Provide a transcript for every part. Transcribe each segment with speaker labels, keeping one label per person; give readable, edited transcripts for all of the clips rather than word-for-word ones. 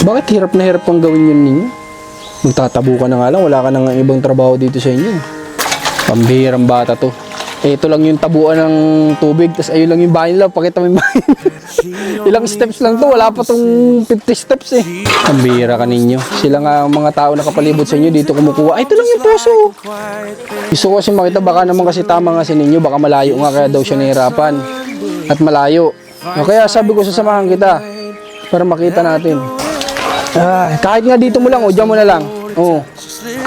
Speaker 1: Bakit hirap na hirap pang gawin yun ninyo? Magtatabo ka na nga lang, wala ka nang ibang trabaho dito sa inyo. Pambihirang bata to. Ito lang yung tabuan ng tubig, tapos ayun lang yung bahay nila, pakita mo yung bahay. Ilang steps lang to, wala pa tong 50 steps eh. Pambihira ka ninyo. Sila nga ang mga tao na kapalibot sa inyo, dito kumukuha. Ay, ito lang yung puso. Gusto ko kasi makita, baka naman kasi tama nga si ninyo, baka malayo nga, kaya daw siya nahihirapan. At malayo. O kaya sabi ko, sasamahan kita, para makita natin. Kahit nga dito mo lang, o dyan mo na lang. Oh.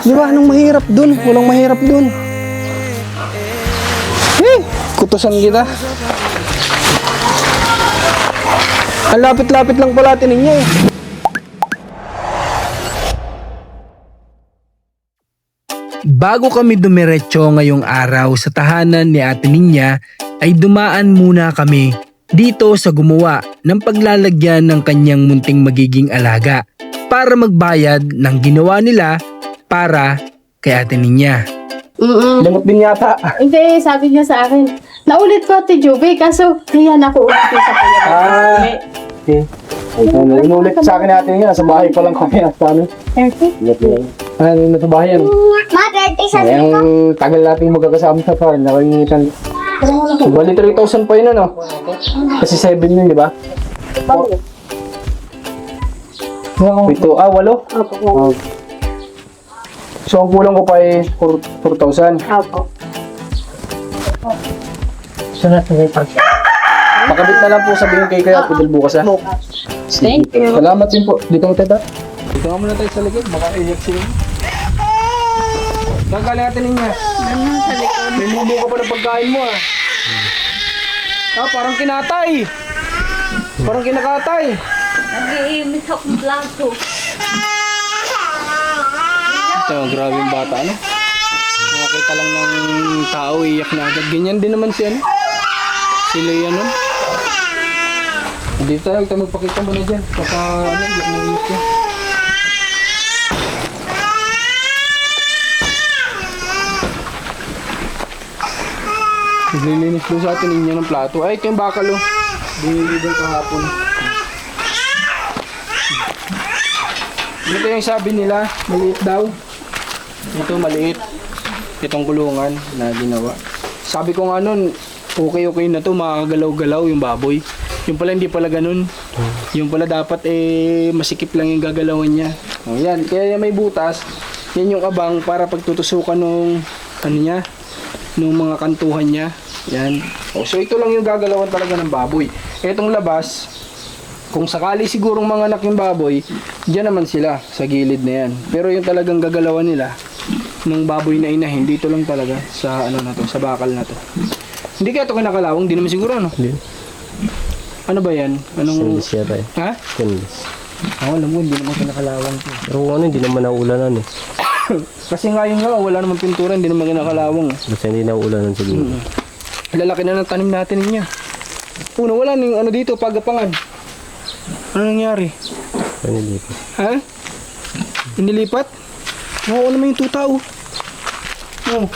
Speaker 1: Di ba, anong mahirap dun? Walang mahirap dun. Kutusan kita. Ang lapit-lapit lang pala ninyo eh.
Speaker 2: Bago kami dumiretso ngayong araw sa tahanan ni Ate Ninya, ay dumaan muna kami dito sa gumawa ng paglalagyan ng kanyang munting magiging alaga para magbayad ng ginawa nila para kay Ate Ninya.
Speaker 1: Limot din yata.
Speaker 3: Hindi, sabi niya sa akin, naulit ko Ate Juby, kaso kaya na ako ulit sa kanya.
Speaker 1: Okay. Inulit sa akin natin nga, sa bahay pa lang kami at paano. Ano na sa bahay yan? Ang tagal natin magkakasama sa farm, nakangitan. Bali 3,000 pa yun ano? Kasi 7 yun, di ba? Ito, 8? So, ang kulang ko pa ay 4,000.
Speaker 3: Opo.
Speaker 1: Makabit na lang po sabihin kay Kaya Pudel bukas ha.
Speaker 3: Thank you.
Speaker 1: Salamat din po. Dito mo teta. Dito nga muna tayo sa likod. Baka iyak sila. Gagaling natin niya.
Speaker 3: Sa likod.
Speaker 1: May mubo ka pa ng pagkain mo ah. Parang kinatay. Parang kinakatay.
Speaker 3: Nag-iimit akong plato.
Speaker 1: Ito, grabe yung bata ano. Nakakita lang ng tao, iyak na agad. Ganyan din naman si ano. Si Leia nun. Dito tayo magpakita mo na dyan. Baka ano, iyak na iyak yan. Naglilinis doon sa atin niya ng plato. Ay, ito yung bakal oh. Binilibang kahapon. Ito yung sabi nila, maliit daw. Ito maliit. Itong kulungan na ginawa. Sabi ko nga nun, okay na to, makakagalaw-galaw yung baboy. Yung pala hindi pala ganun. Yung pala dapat masikip lang yung gagalawan niya. O yan, kaya may butas. Yan yung abang para pagtutusukan nung ano niya, nung mga kantuhan niya. Yan. O, so ito lang yung gagalawan talaga ng baboy. Etong labas, kung sakali sigurong mga anak yung baboy, diyan naman sila sa gilid na yan. Pero yung talagang gagalawan nila ng baboy na inahin, dito lang talaga sa ano na to, sa bakal na to. Hindi kaya ito kinakalawang, hindi naman siguro ano?
Speaker 4: Hindi.
Speaker 1: Ano ba yan? Anong...
Speaker 4: Stainless yata eh.
Speaker 1: Ha?
Speaker 4: Stainless.
Speaker 1: Alam mo, hindi naman kinakalawang to.
Speaker 4: Pero kung ano, hindi naman naulanan eh.
Speaker 1: Kasi nga yun nga, wala naman pintura, hindi naman kinakalawang.
Speaker 4: Basta hindi naulanan siguro.
Speaker 1: Lalaki na ng tanim natin niya. Una, wala nang ano dito, pagapangan. Ano nangyari?
Speaker 4: Ano dito?
Speaker 1: Ha? Inilipat? Oo naman yung tuta oh. Oh.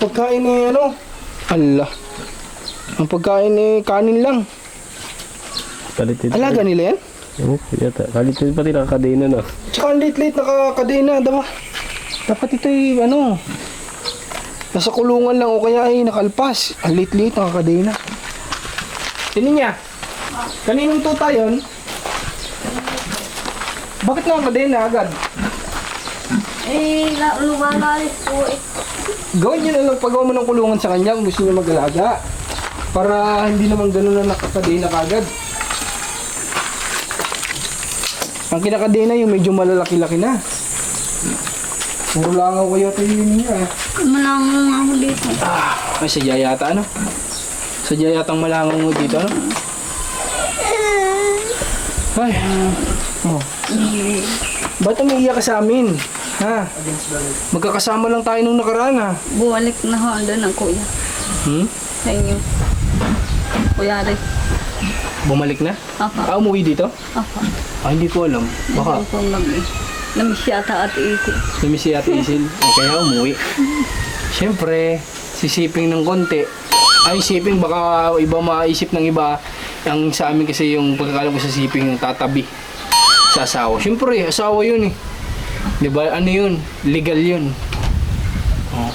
Speaker 1: Pagkain ano? Allah. Ang pagkain kanin lang.
Speaker 4: Kalitid.
Speaker 1: Alaga nila yan?
Speaker 4: Ano? Yata. Kalitid pati nakakadena na.
Speaker 1: Tsaka ang late-late nakakadena, diba? Dapat ito ano, nasa kulungan lang o kaya nakalpas. Ang late-late nakakadena. Tinin niya. Kaninong tuta yun? Bakit nakakadena agad?
Speaker 3: Lumalalis po eh.
Speaker 1: Gawin nyo na lang paggawa mo ng kulungan sa kanya kung gusto nyo mag-alaga. Para hindi naman ganun na nakakadena kagad. Ang kinakadena yung medyo malalaki-laki na. Puro langaw kayo ito yun niya.
Speaker 3: Malangang ako dito.
Speaker 1: Ay, sadya yata ano? Sadya yatang malangaw mo dito ano? Ay. Oh. Ba't umiiyak ka sa amin? Ha? Magkakasama lang tayo nung nakaraan ha?
Speaker 3: Bumalik na ho, andun ang kuya. Sa inyo. Kuya Rick.
Speaker 1: Bumalik na?
Speaker 3: Apa.
Speaker 1: Umuwi dito?
Speaker 3: Apa.
Speaker 1: Hindi ko alam. Baka.
Speaker 3: Hindi ko namiss yata at isi.
Speaker 1: Namiss si Ate Isil. Kaya umuwi. Siyempre, sisiping ng konti. Ay, siping baka iba maisip ng iba. Ang sa amin kasi yung pagkakala ko sa siping yung tatabi sa asawa. Siyempre, asawa yun eh. Di ba? Ano yun? Legal yun. Oh.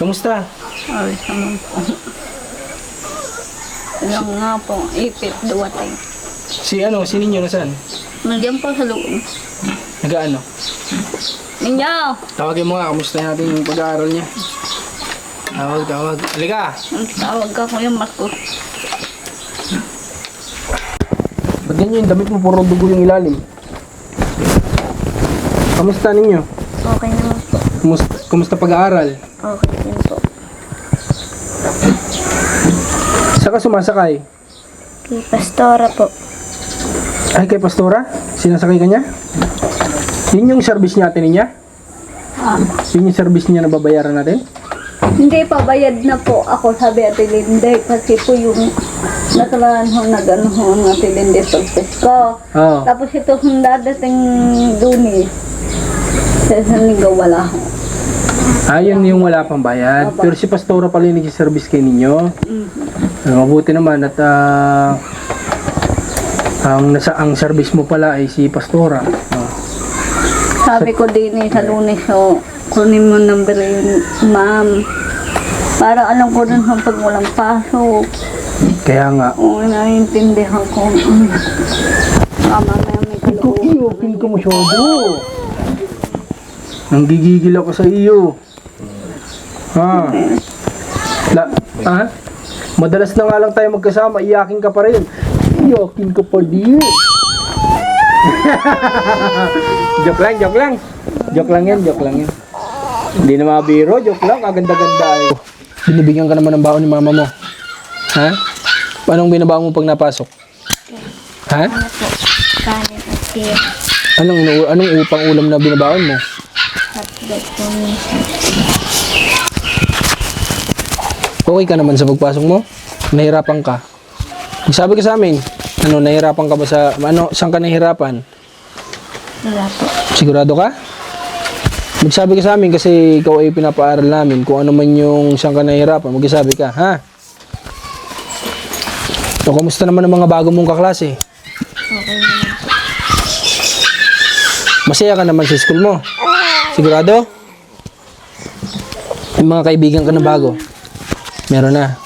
Speaker 1: Kamusta?
Speaker 3: Ay, naman po. Alam nga po, ipit duwating.
Speaker 1: Si ninyo nasaan?
Speaker 3: Nandiyan po sa loob.
Speaker 1: Nagaano?
Speaker 3: Ninyo!
Speaker 1: Tawagin mo nga, kamusta natin yung pag-aaral niya? Tawag. Halika!
Speaker 3: Tawag ka, Kuya Marcos.
Speaker 1: Ba't ganyan yung damit mo, puro dugo yung ilalim? Kamusta ninyo?
Speaker 3: Okay naman po.
Speaker 1: Kumusta pag-aaral?
Speaker 3: Okay din po.
Speaker 1: Saan ka sumasakay?
Speaker 3: Kay Pastora po.
Speaker 1: Ay, kay Pastora? Sinasakay ka niya? Yun yung service niya, Ate Ninya? Yun yung service niya na babayaran natin?
Speaker 3: Hindi pa, bayad na po ako, sabi Ate Linday. Kasi po yung nakaraan ho, nag-ano ho, ang Ate Linday pagpes ko.
Speaker 1: Oo.
Speaker 3: Tapos ito kung dadating Lunes. Sa isang linggo wala ho.
Speaker 1: Yun yung wala pang bayad. Pero si Pastora pala yung nag-service kay ninyo. Mabuti naman at ang service mo pala ay si Pastora.
Speaker 3: Sabi ko din sa Lunes ho, kunin mo number yun, ma'am. Para alam ko dun pag walang pasok.
Speaker 1: Kaya nga.
Speaker 3: Oo, naiintindihan ko. Mamaya may kaloob.
Speaker 1: Iyopin ko masyado. Nanggigigil ako sa iyo. Ha? Madalas na nga lang tayo magkasama, iyakin ka pa rin. Iyakin ka pa din. Joke lang. Joke lang yan. Hindi na mabiro, joke lang, aganda-ganda ay. Binibigyan ka naman ng baon ni mama mo. Ha? Anong binabaon mo pag napasok? Ha?
Speaker 3: Kanin at beer.
Speaker 1: Anong upang ulam na binabaon mo?
Speaker 3: Hotdog po.
Speaker 1: Okay ka naman sa pagpasok mo? Nahirapan ka? Sabi ka sa amin, nahirapan ka ba sa, saan ka nahirapan?
Speaker 3: Wala po.
Speaker 1: Sigurado ka? Magsabi ka sa amin kasi ikaw ay pinapaaral namin kung ano man yung saan ka nahirapan, magsasabi ka, ha? So, kumusta naman ang mga bago mong kaklase?
Speaker 3: Okay naman po.
Speaker 1: Masaya ka naman sa school mo? Sigurado? May mga kaibigan ka na bago? Meron na.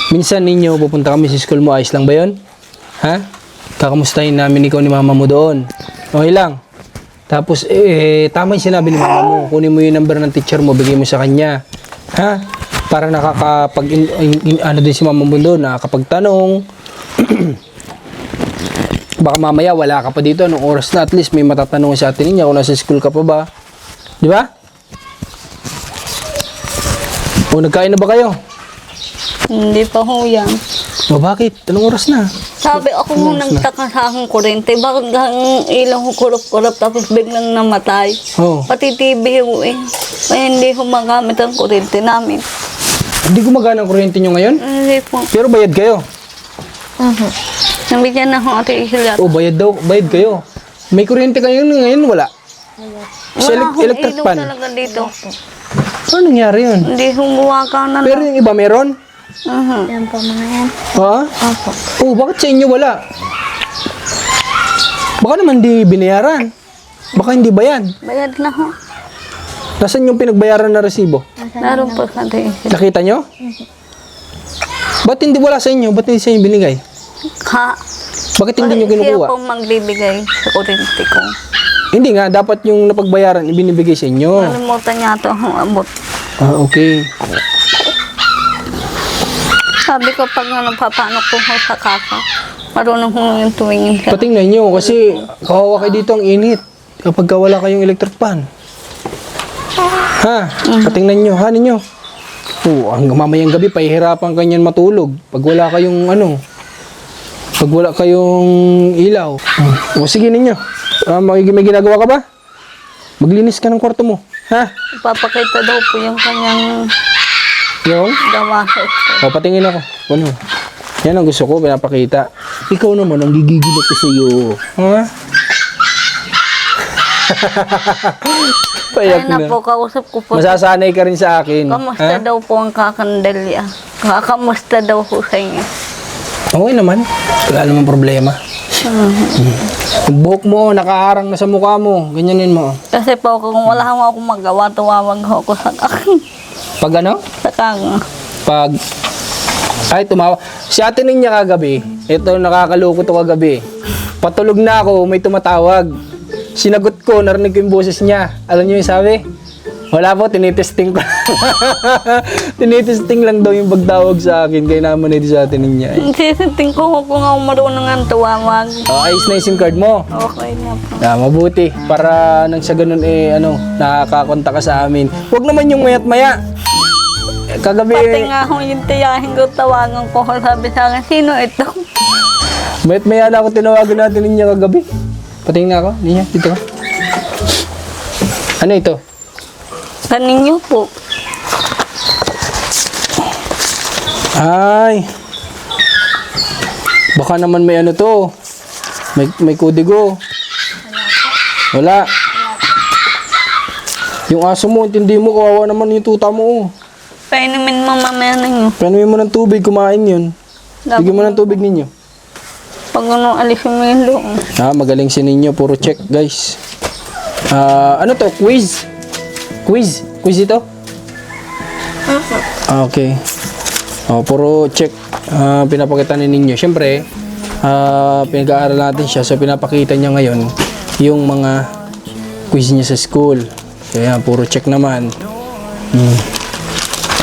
Speaker 1: Minsan ninyo, pupunta kami sa school mo, ayos lang ba yun? Ha? Kakamustahin namin ikaw ni mama mo doon. Okay lang. Tapos, tama yung sinabi ni mama mo. Kunin mo yung number ng teacher mo, bigay mo sa kanya. Ha? Para ano din si mama mo doon, nakakapagtanong. Baka mamaya wala ka pa dito, anong oras na, at least may matatanong sa atin niya kung nasa school ka pa ba. Di ba? O, nagkain na ba kayo?
Speaker 3: Hindi pa ho yan.
Speaker 1: O, bakit? Anong oras na?
Speaker 3: Sabi ako nung nagtaka sa aking kurente, bakit ang ilang ko kurap-kurap tapos biglang namatay.
Speaker 1: Oh.
Speaker 3: Pati TV ho eh. Ay, hindi ho magamit ang kurente namin.
Speaker 1: Hindi gumagana ang kuryente nyo ngayon?
Speaker 3: Hindi po.
Speaker 1: Pero bayad kayo.
Speaker 3: Nabigyan na ho Ate Isilata.
Speaker 1: O, bayad kayo. May kuryente kayo ngayon, wala. Sa
Speaker 3: Wala hong
Speaker 1: electric
Speaker 3: ilaw
Speaker 1: pan.
Speaker 3: talaga dito.
Speaker 1: Ano nangyari yun?
Speaker 3: Hindi humuwaka na
Speaker 1: Pero yung iba meron?
Speaker 3: Yan pa mga yan.
Speaker 1: Ha?
Speaker 3: Opo.
Speaker 1: Oh, bakit sa inyo wala? Baka naman di binayaran. Baka hindi bayad.
Speaker 3: Bayad na ho.
Speaker 1: Nasaan yung pinagbayaran na resibo?
Speaker 3: Naroon po sa Ate Isilata.
Speaker 1: Nakita nyo? Ba't hindi wala sa inyo? Ba't hindi sa inyo binigay?
Speaker 3: Ha?
Speaker 1: Bakit hindi nyo
Speaker 3: Siya
Speaker 1: kinukuha?
Speaker 3: po magbibigay sa kurente ko.
Speaker 1: Hindi nga, dapat yung napagbayaran ibinibigay sa inyo.
Speaker 3: Nalimutan niya ito ang abot.
Speaker 1: Okay.
Speaker 3: Sabi ko pag nagpapanok ko ho sa kaka, marunong ho yung tuwingin ka.
Speaker 1: Patingnan nyo kasi kawawa kayo dito ang init kapag wala kayong electric pan. Ha? Patingnan nyo, hanin nyo. Oh, hanggang mamayang gabi pahihirapan kanyan matulog pag wala kayong pag wala kayong ilaw. O sige ninyo. May ginagawa ka ba? Maglinis ka ng kwarto mo. Ha?
Speaker 3: Ipapakita daw po yung kanyang
Speaker 1: Yung?
Speaker 3: gawa sa school.
Speaker 1: O, patingin ako. Ano? Yan ang gusto ko, pinapakita. Ikaw naman, ang gigigil ako sa iyo. Ha? Payak
Speaker 3: Kaya na
Speaker 1: na.
Speaker 3: po, kausap ko po.
Speaker 1: Masasanay ka rin sa akin.
Speaker 3: Kamusta
Speaker 1: Ha?
Speaker 3: daw po ang kakandalya? Kakamusta daw ko sa inyo.
Speaker 1: Okay naman. Wala namang problema. Yung buhok mo, nakaharang na sa mukha mo. Ganyanin mo.
Speaker 3: Kasi po kung wala akong magawa, tumawag ako sa kang.
Speaker 1: Pag ano?
Speaker 3: Sa kang.
Speaker 1: Pag... Ay, tumawa. Si ate niya kagabi. Ito, nakakaloko to kagabi. Patulog na ako, may tumatawag. Sinagot ko, narinig ko yung boses niya. Alam niyo yung sabi? Wala po, tinitesting ko. Tinitesting lang daw yung pagtawag sa akin. Kaya naman ito sa atin niya.
Speaker 3: Sisinting ko kung ako marunong ang tumawag.
Speaker 1: Ayos na yung SIM card mo.
Speaker 3: Okay na po.
Speaker 1: Mabuti. Para nang sa ganun nakakakonta ka sa amin. Huwag naman yung mayat maya. Kagabi,
Speaker 3: Pati nga ako yung tiyahin ko, tawagan ko. Sabi sa akin, sino ito?
Speaker 1: mayat maya na ako tinawagan natin niya kagabi. Patingin nga ako. Niya, dito ka. Ano ito?
Speaker 3: Kaninyo po.
Speaker 1: Ay. Baka naman may ano to. May kodigo. Wala. Yung aso mo, intindi mo, kawawa naman yung tuta mo.
Speaker 3: Painumin mo mamaya ninyo.
Speaker 1: Panumin mo ng tubig, kumain yun. Bigyan mo ng tubig ninyo.
Speaker 3: Pag ano, alisin mo yung loob.
Speaker 1: Magaling si ninyo. Puro check, guys. Ano to? Quiz? Quiz? Quiz ito? Okay. Puro check. Pinapakita ni ninyo. Siyempre, pinag-aaral natin siya. So, pinapakita niya ngayon yung mga quiz niya sa school. So, yan. Puro check naman.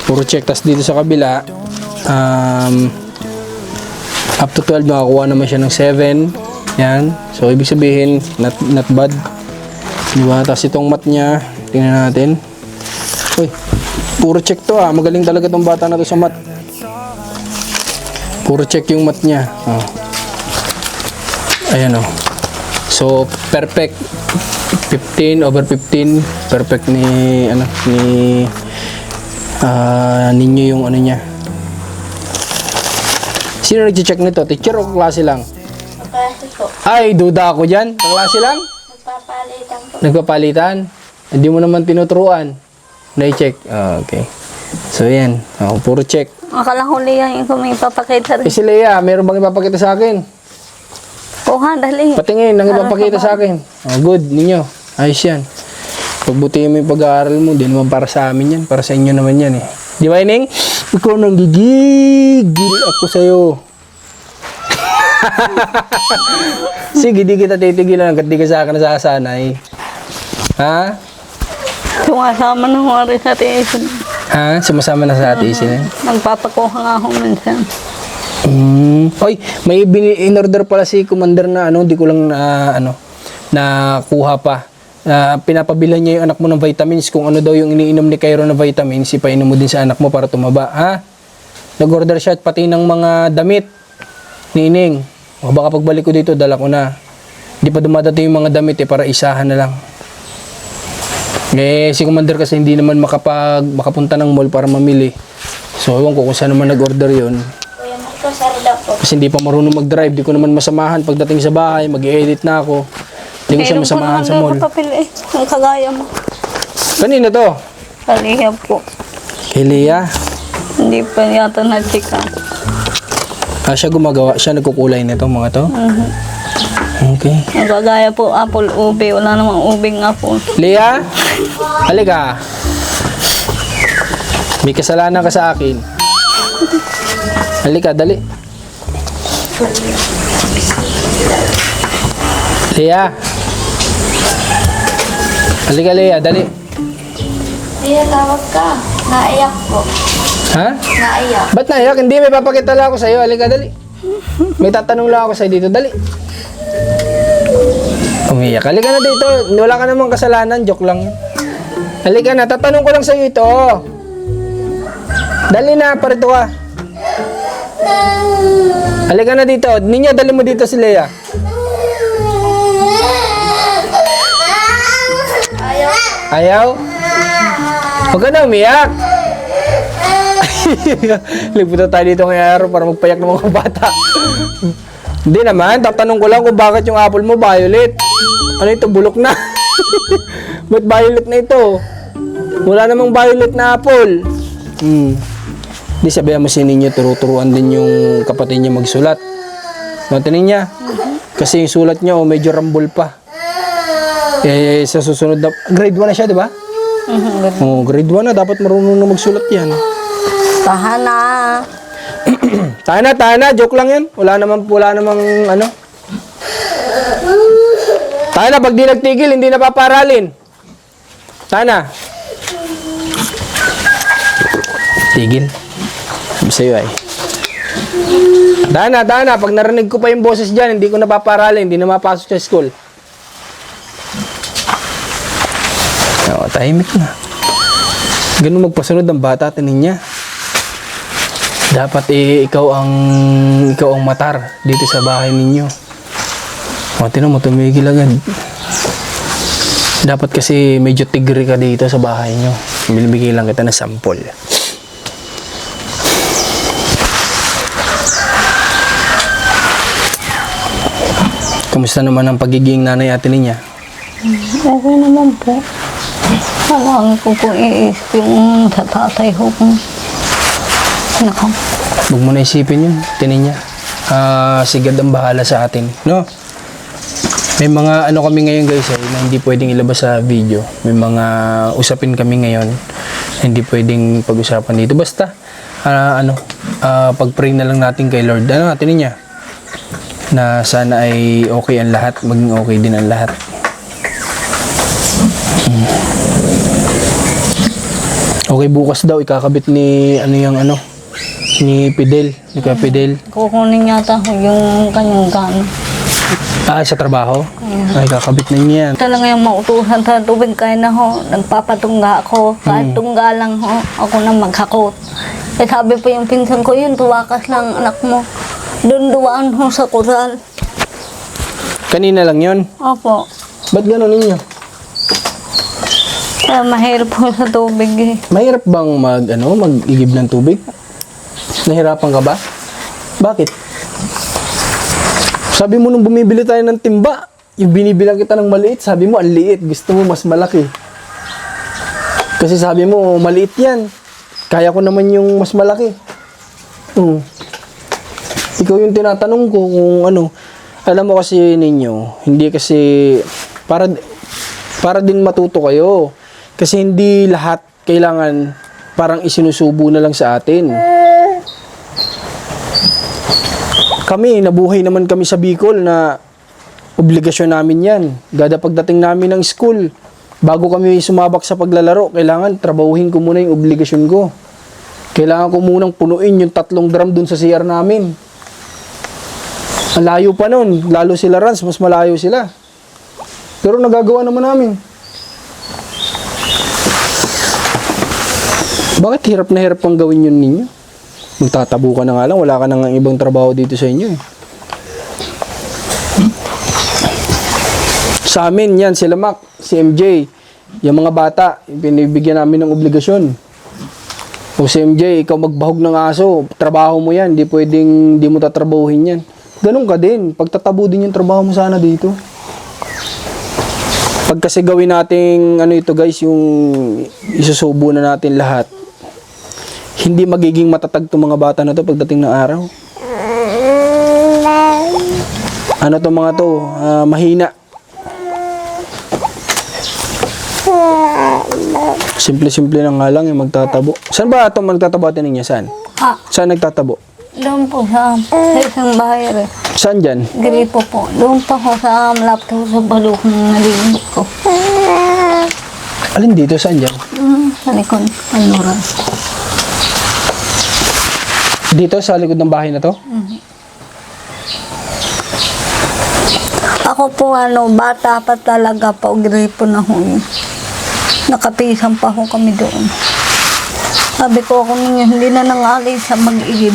Speaker 1: Puro check. Tapos dito sa kabila, up to 12, makakuha naman siya ng 7. Yan. So, ibig sabihin, not bad. Diba? Tapos itong mat niya, tingnan natin. Uy, puro check to Magaling talaga tong bata na to sa mat. Puro check yung mat niya. Ayan So, perfect. 15/15. Perfect ni ninyo yung ano niya. Sino nag-check nito? Teacher o klase lang?
Speaker 3: Klase po.
Speaker 1: Ay, duda ako dyan. Klase lang?
Speaker 3: Nagpapalitan po.
Speaker 1: Nagpapalitan? Hindi mo naman tinuturuan. Na-check. Okay. So, yan. Puro check.
Speaker 3: Akala ko liyan yung may papakita rin.
Speaker 1: Si Leia, meron bang ipapakita sa akin?
Speaker 3: Oo nga, dali.
Speaker 1: Patingin, ang ipapakita sa akin. Good, ninyo. Ayos yan. Pagbutihin mo yung pag-aaral mo, di naman para sa amin yan. Para sa inyo naman yan eh. Di ba, Ining? Ikaw nang gigigil ako sa'yo. Sige, di kita titigilan hanggat di ka sa akin nasasanay. Ha?
Speaker 3: Sumasama na nga rin sa tiisin.
Speaker 1: Ha? Sumasama na sa ate isin.
Speaker 3: Nagpapakuha nga ako minsan.
Speaker 1: Oy, may in-order pala si Commander na hindi ko lang nakuha pa. Pinapabilan niya yung anak mo ng vitamins. Kung ano daw yung iniinom ni Cairo na vitamins, ipainom mo din sa anak mo para tumaba. Ha? Nag-order siya at pati ng mga damit ni Ining. Baka pagbalik ko dito, dala ko na. Hindi pa dumadating yung mga damit para isahan na lang. Si Commander kasi hindi naman makapunta ng mall para mamili. So, ewan ko kung saan naman nag-order yun. Kasi hindi pa marunong mag-drive. Di ko naman masamahan pagdating sa bahay. Mag-i-edit na ako. Hindi ko siya masamahan sa mall.
Speaker 3: Papel ang kagaya mo.
Speaker 1: Kanina to?
Speaker 3: Kaliya po.
Speaker 1: Hilia.
Speaker 3: Hindi pa yata na-check
Speaker 1: Siya gumagawa. Siya nagkukulay nito mga to? Okay.
Speaker 3: Ang kagaya po, apple, ube. Wala namang ubing apple.
Speaker 1: Leah, halika. May kasalanan ka sa akin. Halika, dali. Leah. Halika, Leah, dali.
Speaker 3: Leah, tawag ka. Naiyak po.
Speaker 1: Ha?
Speaker 3: Naiyak.
Speaker 1: Ba't naiyak? Hindi, may papakita lang ako sa'yo. Halika, dali. May tatanong lang ako sa'yo dito. Dali. Umiyak. Halika na dito. Wala ka namang kasalanan. Joke lang. Halika na. Tatanong ko lang sa'yo ito. Dali na. Parito ka. Halika na dito. Ninya, dali mo dito si Leia. Ayaw? Huwag ka na umiyak. Liputan tayo dito ngayong araw para magpayak ng mga bata. Hindi naman, tatanong ko lang kung bakit yung apple mo violet. Ano ito, bulok na? Ba't violet na ito? Wala namang violet na apple. Di sabihan mo si Ninyo, turo-turuan din yung kapatid niya magsulat. No, tinig niya. Kasi yung sulat niya, medyo rambol pa. Sa susunod na, grade 1 na siya, di ba? Grade 1 na, dapat marunong na magsulat yan.
Speaker 3: Tahana.
Speaker 1: Tahan na, joke lang yan. Wala namang ano. Tahan na, pag di nagtigil, hindi na paparalin. Tahan na. Tigil. Sabi sa'yo ay. Tahan na. Pag narinig ko pa yung boses dyan, hindi ko na paparalin, hindi na mapasok sa school. Oo, tahimik na. Ganun magpasunod ng bata, tinin niya. Dapat ikaw ang matar dito sa bahay ninyo. O, tinan mo, tumigil agad. Dapat kasi medyo tigri ka dito sa bahay nyo. Bibigay lang kita ng sample. Kamusta naman ang pagiging nanay atin niya?
Speaker 3: Okay naman po. Alam ko kung iisip yung sa tatay ko kung nako.
Speaker 1: Huwag mo na isipin yun, tinin niya. Si God ang bahala sa atin, no? May mga ano kami ngayon guys na hindi pwedeng ilabas sa video. May mga usapin kami ngayon na hindi pwedeng pag-usapan dito. Basta, pag-pray na lang natin kay Lord. Ano natin niya? Na sana ay okay ang lahat, maging okay din ang lahat. Okay, bukas daw ikakabit ni ni Fidel, ni Kuya Fidel.
Speaker 3: Kukunin yata ko yung kanyang gana.
Speaker 1: Sa trabaho? Ay, kakabit na niya.
Speaker 3: Talaga yung mautusan sa tubig kaya na ho, nagpapatungga ako. Kahit tungga lang ho, ako na maghakot. Eh sabi pa yung pinsan ko, yun, tuwakas lang anak mo. Doon duwaan ho sa kural.
Speaker 1: Kanina lang yon.
Speaker 3: Opo.
Speaker 1: Ba't gano'n ninyo?
Speaker 3: Mahirap ho sa tubig eh.
Speaker 1: Mahirap bang mag-igib ng tubig? Nahirapan ka ba? Bakit? Sabi mo nung bumibili tayo ng timba, yung binibilang kita ng maliit, sabi mo ang liit, gusto mo mas malaki. Kasi sabi mo, maliit yan. Kaya ko naman yung mas malaki. Ikaw yung tinatanong ko kung ano. Alam mo kasi ninyo, hindi kasi para din matuto kayo. Kasi hindi lahat kailangan parang isinusubo na lang sa atin. Kami, nabuhay naman kami sa Bicol na obligasyon namin yan. Gada pagdating namin ng school, bago kami sumabak sa paglalaro, kailangan trabahuhin ko muna yung obligasyon ko. Kailangan ko munang punuin yung 3 drum dun sa CR namin. Ang layo pa nun, lalo sila Rans, mas malayo sila. Pero nagagawa naman namin. Bakit hirap na hirap pang gawin yun ninyo? Magtatabo ka na nga lang, wala ka nang ibang trabaho dito sa inyo eh. Sa amin, yan, sila Mac, si MJ, yung mga bata, binibigyan namin ng obligasyon. O si MJ, ikaw magbahog ng aso, trabaho mo yan, di pwedeng di mo tatrabahuhin yan. Ganun ka din, pagtatabo din yung trabaho mo sana dito. Pag kasi gawin nating ito guys, yung isusubo na natin lahat, hindi magiging matatag itong mga bata na to pagdating ng araw. Ano to mga to? Mahina. Simple-simple lang nga lang yung magtatabo. Saan ba ito magtatabo atin niya? Saan? Saan nagtatabo?
Speaker 3: Doon po sa isang bahay rin.
Speaker 1: Saan dyan?
Speaker 3: Gripo po. Doon pa ko sa malapit sa balok ng nalibot ko.
Speaker 1: Alin dito? Saan dyan?
Speaker 3: Sa likod. Panuran.
Speaker 1: Dito sa likod ng bahay na to?
Speaker 3: Ako po bata pa talaga pa, gripo na ho yun. Nakapisang pa ho kami doon. Sabi ko ako ninyo, hindi na nangali sa mag-igib.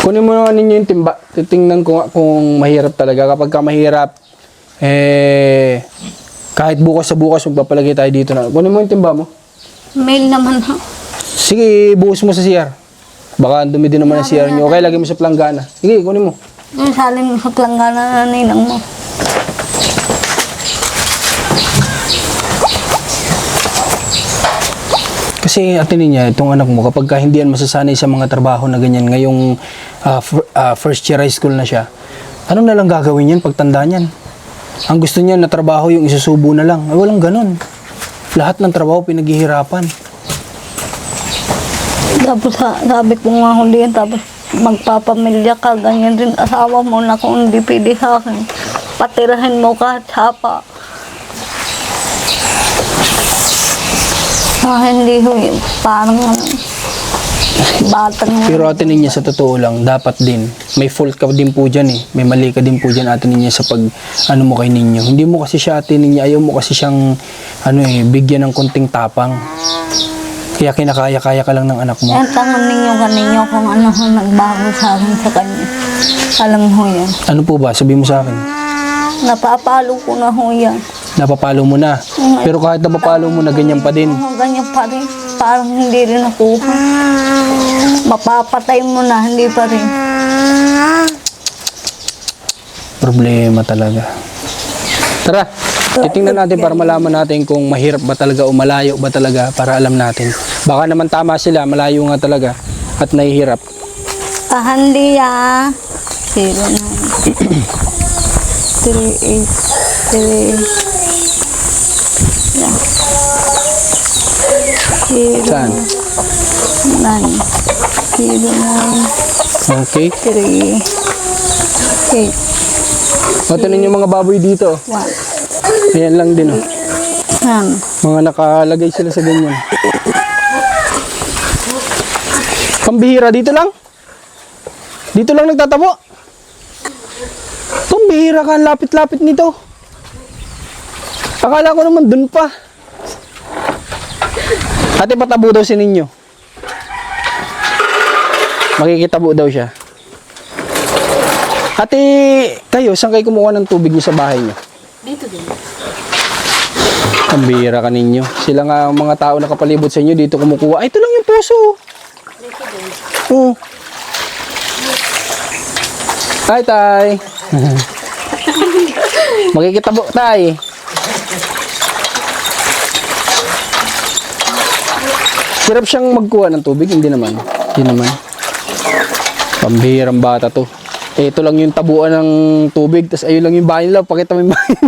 Speaker 1: Kunin mo naman ninyo yung timba. Titingnan ko nga kung mahirap talaga. Kapag ka mahirap, kahit bukas sa bukas, magpapalagay tayo dito na. Kunin mo yung timba mo.
Speaker 3: Mail naman ha.
Speaker 1: Sige, buhos mo sa CR. Baka dumi din naman ang CR nyo. Okay, lagay mo sa planggana. Sige, kunin mo.
Speaker 3: Yung salin mo sa planggana na ninang mo.
Speaker 1: Kasi Kasi Ate Ninya, itong anak mo, kapag ka hindi yan masasanay sa mga trabaho na ganyan, ngayong first year high school na siya, ano na lang gagawin yan pagtanda niyan? Ang gusto niya na trabaho yung isusubo na lang. Ay, walang ganun. Lahat ng trabaho pinaghihirapan.
Speaker 3: Tapos sabi ko nga huli yan, tapos magpapamilya ka, ganyan din asawa mo na kung hindi pwede sa akin. Patirahin mo kahit sapa. Hindi ho, parang batang
Speaker 1: Pero Ate Ninya, sa totoo lang, dapat din, may fault ka din po dyan eh. May mali ka din po dyan, Ate Ninya, sa pag, ano mo kay Ninyo. Hindi mo kasi siya, Ate Ninya, ayaw mo kasi siyang, bigyan ng konting tapang. Kaya kinakaya-kaya ka lang ng anak mo.
Speaker 3: Eh, tangan ninyo kung ano ho nagbago sa akin sa kanya. Alam ho yan.
Speaker 1: Ano po ba? Sabihin mo sa akin.
Speaker 3: Napapalo ko na ho yan.
Speaker 1: Napapalo mo na. Pero kahit napapalo mo na, ganyan pa din.
Speaker 3: Ganyan pa rin. Parang hindi rin nakuha. Mapapatay mo na, hindi pa rin.
Speaker 1: Problema talaga. Tara, titingnan natin para malaman natin kung mahirap ba talaga o malayo ba talaga para alam natin. Baka naman tama sila, malayo nga talaga at nahihirap.
Speaker 3: Hindi ah. 0938
Speaker 1: Saan?
Speaker 3: 9
Speaker 1: Okay.
Speaker 3: 3 8
Speaker 1: O, tinan yung mga baboy dito.
Speaker 3: 1
Speaker 1: Ayan lang din. Oh. Mga nakalagay sila sa ganyan. Pambihira, dito lang? Dito lang nagtatabo? Pambihira ka, ang lapit-lapit nito. Akala ko naman dun pa. Ate, patabo daw si Ninyo. Makikitabo daw siya. Ate, kayo, saan kayo kumuha ng tubig niyo sa bahay niyo?
Speaker 5: Dito din.
Speaker 1: Ang bihira ka ninyo. Sila nga ang mga tao nakapalibot sa inyo, dito kumukuha. Ay, ito lang yung puso. Oh. Hi, Tay. Makikitabo, Tay. Hirap siyang magkuha ng tubig, hindi naman. Hindi naman. Pambihirang bata to. Ito lang yung tabuan ng tubig, tas ayun lang yung bahay nila. Pakita mo yung bahay.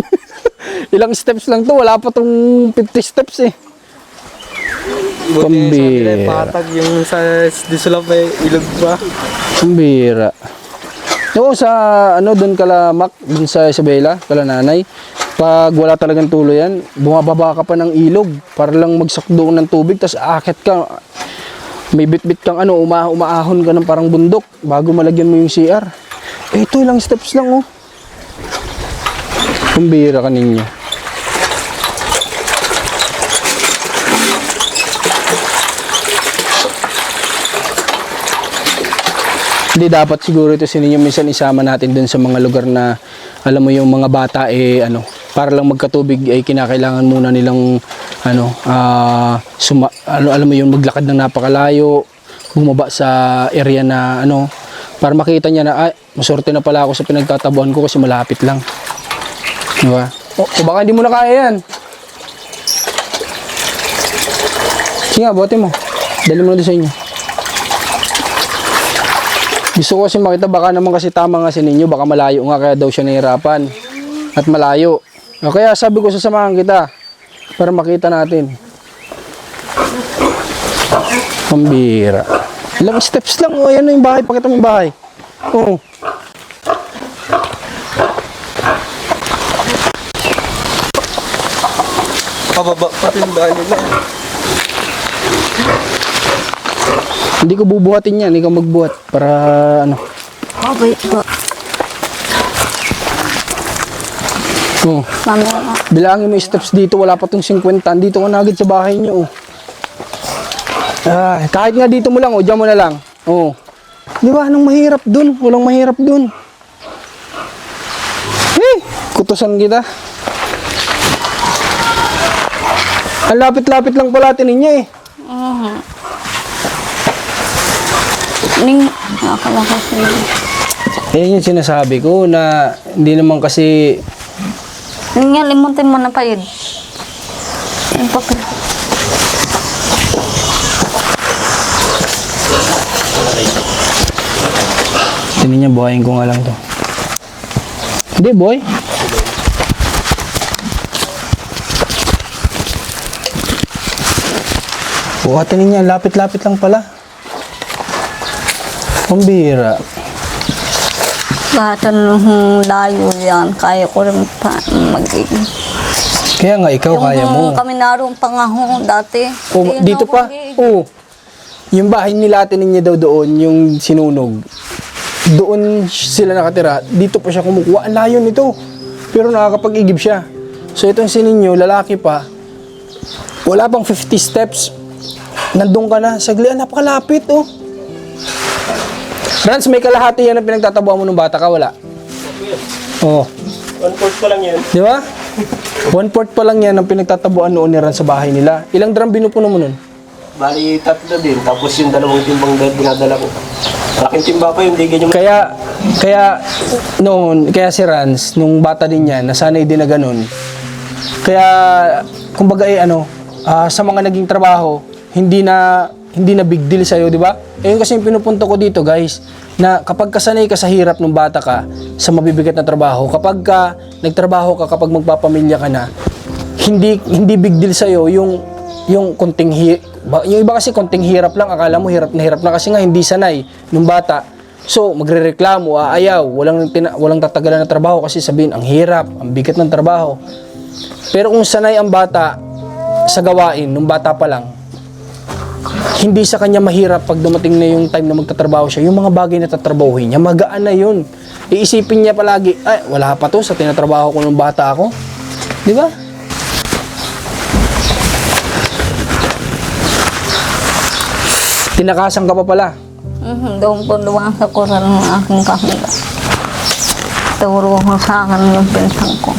Speaker 1: Ilang steps lang to, wala pa tong 50 steps eh. Pambira.
Speaker 6: Patag yung sa disulap may ilog pa.
Speaker 1: Pambira. Oo, sa doon kala Mac, doon sa Isabela, kala nanay. Pag wala talagang tulo yan, bumababa ka pa ng ilog para lang magsakdo ng tubig, tas aakit ka. May bit-bit kang umaahon ka ng parang bundok bago malagyan mo yung CR. Eh, ito ilang steps lang oh. Pambira ka ninyo. Hindi dapat siguro ito ninyo minsan isama natin dun sa mga lugar na alam mo yung mga bata para lang magkatubig ay kinakailangan muna nilang alam mo yung maglakad ng napakalayo, bumaba sa area na para makita niya na ay maswerte na pala ako sa pinagtatabuhan ko kasi malapit lang. Di ba? O baka hindi mo na kaya yan. Sige nga, bote mo. Dali mo na doon sa inyo. Gusto ko kasi makita, baka naman kasi tama nga si Ninyo, baka malayo nga kaya daw siya nahihirapan. At malayo. O kaya sabi ko sasamahan kita para makita natin. Pambira. Ilang steps lang. O, yan na yung bahay. Pakita mo yung bahay. Oo.
Speaker 6: Pababa pa tindahan nila.
Speaker 1: Hindi ko bubuhatin yan. Ikaw magbuhat. Para
Speaker 3: Okay po.
Speaker 1: Oo.
Speaker 3: Mamaya.
Speaker 1: Bilangin mo yung steps dito. Wala pa tong 50. Dito ka na agad sa bahay niyo. Kahit nga dito mo lang. Diyan mo na lang. Oo. Di ba? Anong mahirap dun? Walang mahirap dun. Kutusan kita. Ang lapit-lapit lang pala niya eh.
Speaker 3: Nakakalakas nila.
Speaker 1: Yan yung sinasabi ko na hindi naman kasi
Speaker 3: Nga, limutin mo na pa yun. Yung papel.
Speaker 1: Tingnan niya, buhayin ko nga lang to. Hindi, boy. Tingnan niya, lapit-lapit lang pala. Ang bihira.
Speaker 3: Kahit anong layo yan, kaya ko rin pa magiging.
Speaker 1: Kaya nga, ikaw kaya mo.
Speaker 3: Kami naroon pa nga ho dati.
Speaker 1: Oh,
Speaker 3: Hindi
Speaker 1: dito
Speaker 3: ako
Speaker 1: pa?
Speaker 3: nag-iiging.
Speaker 1: Oo. Yung bahay nila Ate Ninya daw doon, yung sinunog. Doon sila nakatira. Dito pa siya kumukuha. Ang layo nito. Pero nakakapag-igib siya. So itong si Ninyo, lalaki pa. Wala pang 50 steps. Nandun ka na. Sagli, napakalapit oh. Rans, may kalahati yan ang pinagtatabuan mo nung bata ka, wala? Oo.
Speaker 4: 1/4 pa lang yan.
Speaker 1: Di ba? 1/4 pa lang yan ang pinagtatabuan noon ni Rans sa bahay nila. Ilang drum binupuno mo nun?
Speaker 4: Bali, 3 din. Tapos yung 2 timbang dinadala ko. Malaking timba pa yun, hindi ganyan.
Speaker 1: Kaya si Rans, nung bata din yan, nasanay din na ganun. Kaya, kumbaga sa mga naging trabaho, hindi na big deal sa'yo, di ba? Ayun kasi yung pinupunto ko dito, guys, na kapag kasanay ka sa hirap ng bata ka, sa mabibigat na trabaho, kapag ka nagtrabaho ka, kapag magpapamilya ka na, hindi big deal sa'yo yung konting yung iba kasi konting hirap lang, akala mo hirap na kasi nga hindi sanay nung bata. So, magrereklamo, aayaw, walang tatagalan na trabaho kasi sabihin, ang hirap, ang bigat ng trabaho. Pero kung sanay ang bata sa gawain, nung bata pa lang, hindi sa kanya mahirap pag dumating na yung time na magtatrabaho siya, yung mga bagay na tatrabahuhin niya, magaan na yun. Iisipin niya palagi, ay, wala pa to sa tinatrabaho ko nung bata ako. Di ba? Tinakasan ka pa pala.
Speaker 3: Doon po dumaan sa kural ng aking kahila. Turo ko sa akin yung pinsan ko.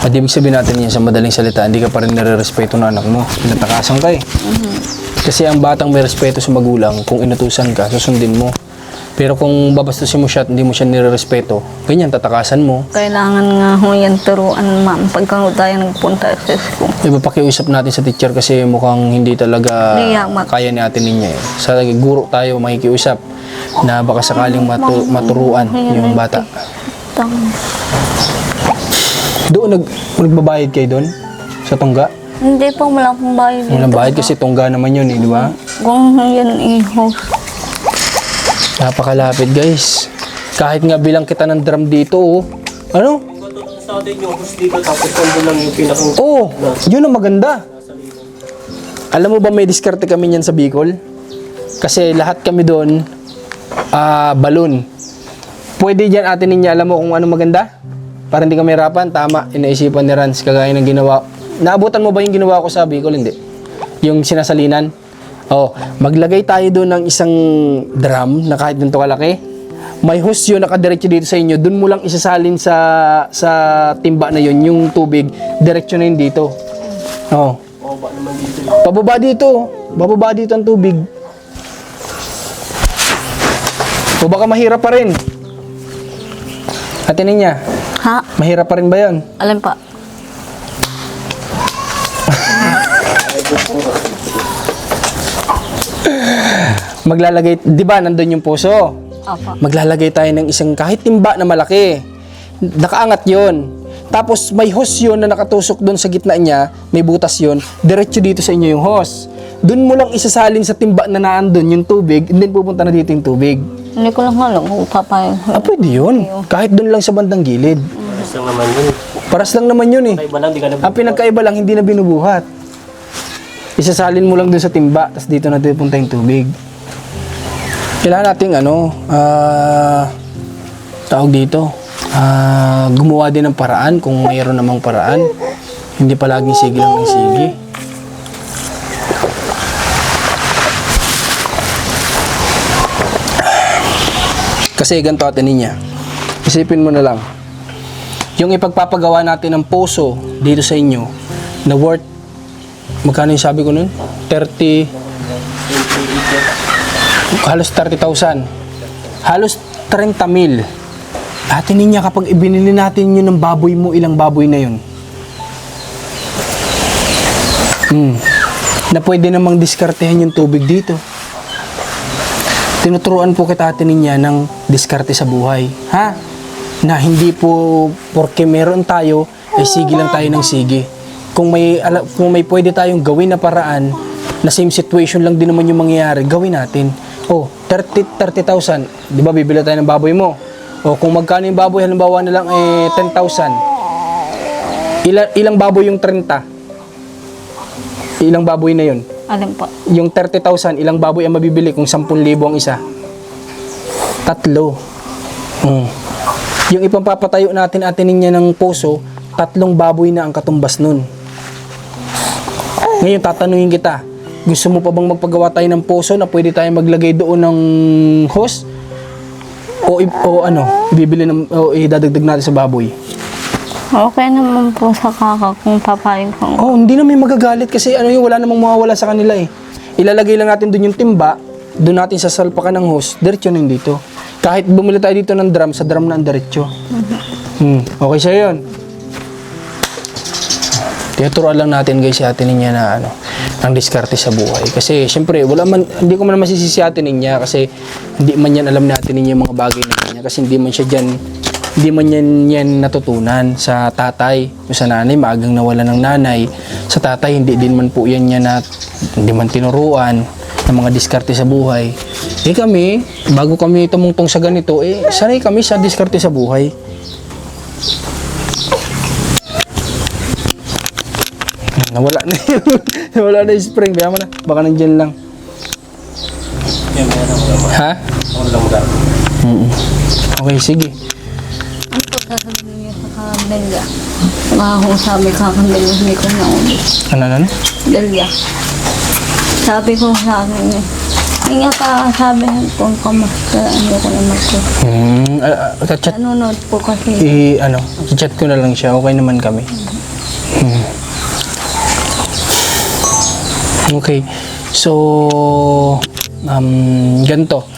Speaker 1: At ibig sabihin natin yan sa madaling salita, hindi ka pa rin nare-respeto ng anak mo. Pinatakasan ka eh. Kasi ang batang may respeto sa magulang, kung inutusan ka, susundin mo. Pero kung babastusin mo siya at hindi mo siya nire-respeto, ganyan, tatakasan mo.
Speaker 3: Kailangan nga ho yan turuan, ma'am. Pagka tayo nagpunta sa school.
Speaker 1: Pakiusap natin sa teacher kasi mukhang hindi talaga kaya ni Ate Ninya eh. Sa guro tayo makikiusap na baka sakaling maturuan yung bata. Doon nagbabayad kayo doon? Sa tungga?
Speaker 3: Hindi po, wala pong bayad dito.
Speaker 1: Walang bayad kasi tungga naman yun eh, di ba?
Speaker 3: Kung yan ihos.
Speaker 1: Napakalapit guys. Kahit nga bilang kita ng drum dito oh. Ano?
Speaker 4: Sa atin yung host dito, tapos kando lang yung pinakang...
Speaker 1: Oh, yun ang maganda. Alam mo ba may diskarte kami niyan sa Bicol? Kasi lahat kami doon, balon. Pwede dyan Ate Ninya, alam mo kung ano maganda? Para hindi kami hirapan, tama, inaisipan ni Rans, kagaya ng ginawa. Naabutan mo ba yung ginawa ko sa Bicol? Hindi. Yung sinasalinan? Oh, maglagay tayo doon ng isang drum na kahit ganito kalaki. May hose yun, nakadiretso dito sa inyo. Doon mo lang isasalin sa timba na yun, yung tubig, diretso na yun dito. Oh. Pababa dito. Bababa dito ang tubig. O baka mahirap pa rin. Ate Ninya,
Speaker 3: Ha?
Speaker 1: mahirap pa rin ba yun?
Speaker 3: Alin pa?
Speaker 1: Maglalagay, di ba nandun yung puso?
Speaker 3: Opo.
Speaker 1: Maglalagay tayo ng isang kahit timba na malaki. Nakaangat yon. Tapos may hose yun na nakatusok doon sa gitna niya, may butas yun, diretso dito sa inyo yung hose. Doon mo lang isasalin sa timba na naandun yung tubig, and then pupunta na dito yung tubig.
Speaker 3: Hindi ko lang alam kung papayag.
Speaker 1: Pwede yun. Kahit doon lang sa bandang gilid.
Speaker 4: Paras lang naman yun.
Speaker 1: Paras lang naman yun eh.
Speaker 4: Iba lang, di ka na...
Speaker 1: Ang pinagkaiba lang, hindi na binubuhat. Isasalin mo lang doon sa timba, tapos dito na pupunta yung tubig. Kailangan nating tawag dito, gumawa din ng paraan kung mayroon namang paraan. Hindi palaging sige lang ng sige. Kasi ganito Ate Ninya, isipin mo na lang, yung ipagpapagawa natin ng poso dito sa inyo na worth, magkano yung sabi ko nun? Halos 30,000. Halos 30,000. Ate Ninya, kapag ibinili natin yun ng baboy mo, ilang baboy na yun? Na pwede namang diskartehan yung tubig dito. Tinuturuan po kita Ate Ninya ng
Speaker 2: diskarte sa buhay. Ha? Na hindi po porke meron tayo, ay sige lang tayo ng sige. Kung may pwede tayong gawin na paraan, na same situation lang din naman yung mangyayari, gawin natin. Oh, 30,000. Di ba bibili tayo ng baboy mo? O kung magkano yung baboy, halimbawa na lang 10,000. Ilang baboy yung 30? Ilang baboy na yun?
Speaker 3: Alin po?
Speaker 2: Yung 30,000, ilang baboy ang mabibili kung 10,000 ang isa? 3. Yung ipapapatayo natin niya ng puso, 3 baboy na ang katumbas nun. Ngayon, tatanungin kita, gusto mo pa bang magpagawa tayo ng puso na pwede tayo maglagay doon ng hose? O idadagdag natin sa baboy?
Speaker 3: Okay naman po sa kaka kung papayag ko.
Speaker 2: Oh, hindi naman magagalit kasi wala namang mawawala sa kanila eh. Ilalagay lang natin doon yung timba, doon natin sasalpakan ng hose, diretso na yun dito. Kahit bumili tayo dito ng drum, sa drum na ang diretso. Okay siya yun. Tinuturuan lang natin guys si Ate Ninya na ang diskarte sa buhay. Kasi syempre, hindi ko man masisisi si Ate Ninya kasi hindi man yan alam natin niya yung mga bagay na kanya. Kasi hindi man yan natutunan sa tatay o sa nanay, maagang nawala ng nanay. Sa tatay, hindi din man po yan hindi man tinuruan ng mga diskarte sa buhay. Kami, bago kami tumungtong sa ganito, sanay kami sa diskarte sa buhay. Nawala na yung spring. Kaya mo na. Baka nandyan lang. Ha? Okay, sige.
Speaker 3: Ano po sasabihin niyo sa Delia? Kung sabi kakandil, hindi ko na ulit.
Speaker 2: Ano?
Speaker 3: Delia. Sabi ko sa akin hindi nga sabi kung kamusta, hindi ko naman po.
Speaker 2: Chat.
Speaker 3: Nanonood po kasi.
Speaker 2: Chat ko na lang siya. Okay naman kami. Okay. So, ganito.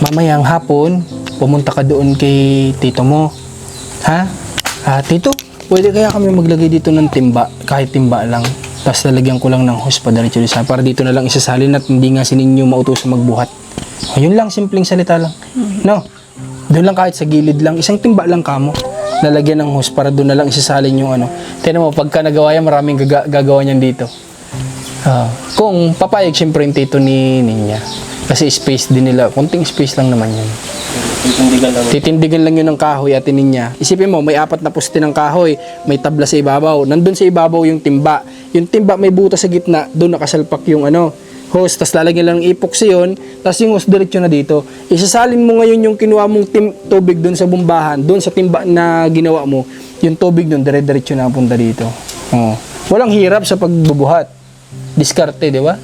Speaker 2: Mamayang hapon, pumunta ka doon kay tito mo. Ha? Tito, pwede kaya kami maglagay dito ng timba, kahit timba lang. Tapos lalagyan ko lang ng hose pa diretso sa para dito na lang isasalin at hindi nga si ninyo mautusan magbuhat. Ayun lang, simpleng salita lang. No? Doon lang kahit sa gilid lang, isang timba lang kamo. Lalagyan ng hose para doon na lang isasalin yung Tignan mo, pagka nagawa yan, maraming gagawa niyan dito. Kung papayag, syempre yung tito ni Ninya. Kasi space din nila. Kunting space lang naman yun. Titindigan lang yun ng kahoy at Ninya. Isipin mo, may 4 na poste ng kahoy. May tabla sa ibabaw. Nandun sa ibabaw yung timba. Yung timba may butas sa gitna. Doon nakasalpak yung hose. Tapos lalagyan lang ng epoxy yun. Tapos yung hose diretso na dito. Isasalin mo ngayon yung kinuha mong tubig doon sa bumbahan. Doon sa timba na ginawa mo. Yung tubig doon, dire-diretso na punta dito. Walang hirap sa pagbubuhat. Diskarte, di ba?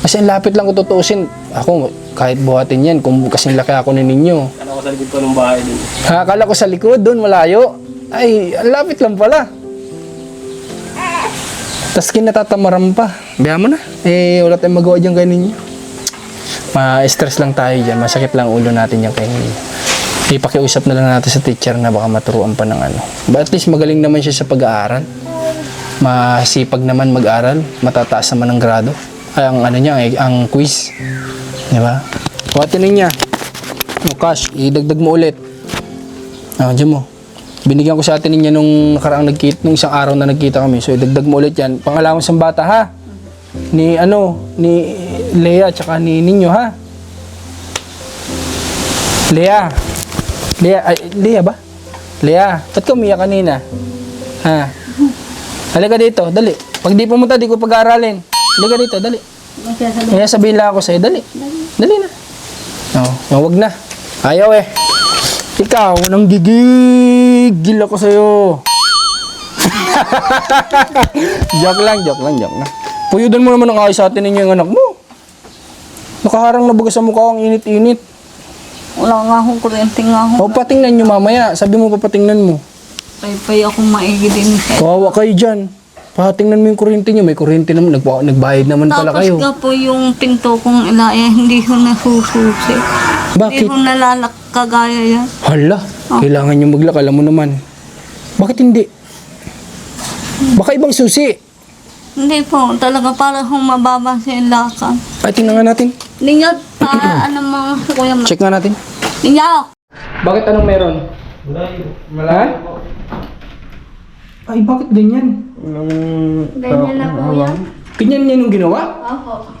Speaker 2: Kasi ang lapit lang kung tutuusin. Ako, kahit buhatin yan, kung kasing laki ako ni ninyo.
Speaker 4: Kala ko sa likod pa ng bahay din.
Speaker 2: Akala ko sa likod, doon, malayo. Ay, ang lapit lang pala. Tapos kinatatamaran pa. Biya mo na. Wala tayong magawa dyan kay ninyo. Ma-stress lang tayo dyan. Masakit lang ulo natin yan kay ninyo. Ipakiusap na lang natin sa teacher na baka maturuan pa ng But at least magaling naman siya sa pag-aaral. Masipag naman mag-aral, matataas naman ang grado. Ay, ang quiz. Di ba? Kuhatin niya. Cash, idagdag mo ulit. Diyan mo. Binigyan ko sa atin niya nung isang araw na nagkita kami. So, idagdag mo ulit yan. Pangalaman sa bata, ha? Ni Lea, tsaka ni Ninyo, ha? Lea ba? Lea, ba't ka umiyak kanina? Ha? Halika dito, dali. Pag di pumunta, di ko pag-aaralin. Halika dito, dali. Kaya sabihin lang ako sa'yo, dali. Dali na. Wag na. Ayaw Ikaw, nang gigigil ako sa'yo. Joke lang. Puyudan mo naman ang ayos sa atin ninyo yung anak mo. Nakaharang na baga sa mukha ang init-init.
Speaker 3: Wala nga akong kuryente nga ako.
Speaker 2: Patingnan nyo mamaya. Sabi mo papatingnan mo.
Speaker 3: Pay akong maigi din.
Speaker 2: Kawawa kayo dyan. Patingnan mo yung kuryente nyo. May kuryente naman. Nagbayad naman pala kayo.
Speaker 3: Tapos nga po yung pinto kong ilaya, hindi ko nasususi.
Speaker 2: Bakit?
Speaker 3: Hindi ko nalalak kagaya yan.
Speaker 2: Hala, kailangan nyo maglak. Alam mo naman. Bakit hindi? Baka ibang susi.
Speaker 3: Hindi po, talaga para kung mababa siya yung lakan.
Speaker 2: Ay, tingnan nga natin.
Speaker 3: Hindi nga, mga kuya.
Speaker 2: Check nga natin.
Speaker 3: Ninyo!
Speaker 1: Bakit anong meron? Ha? Ay, bakit ganyan?
Speaker 3: Ganyan na po yan.
Speaker 1: Ganyan niya nung ginawa?
Speaker 3: Opo.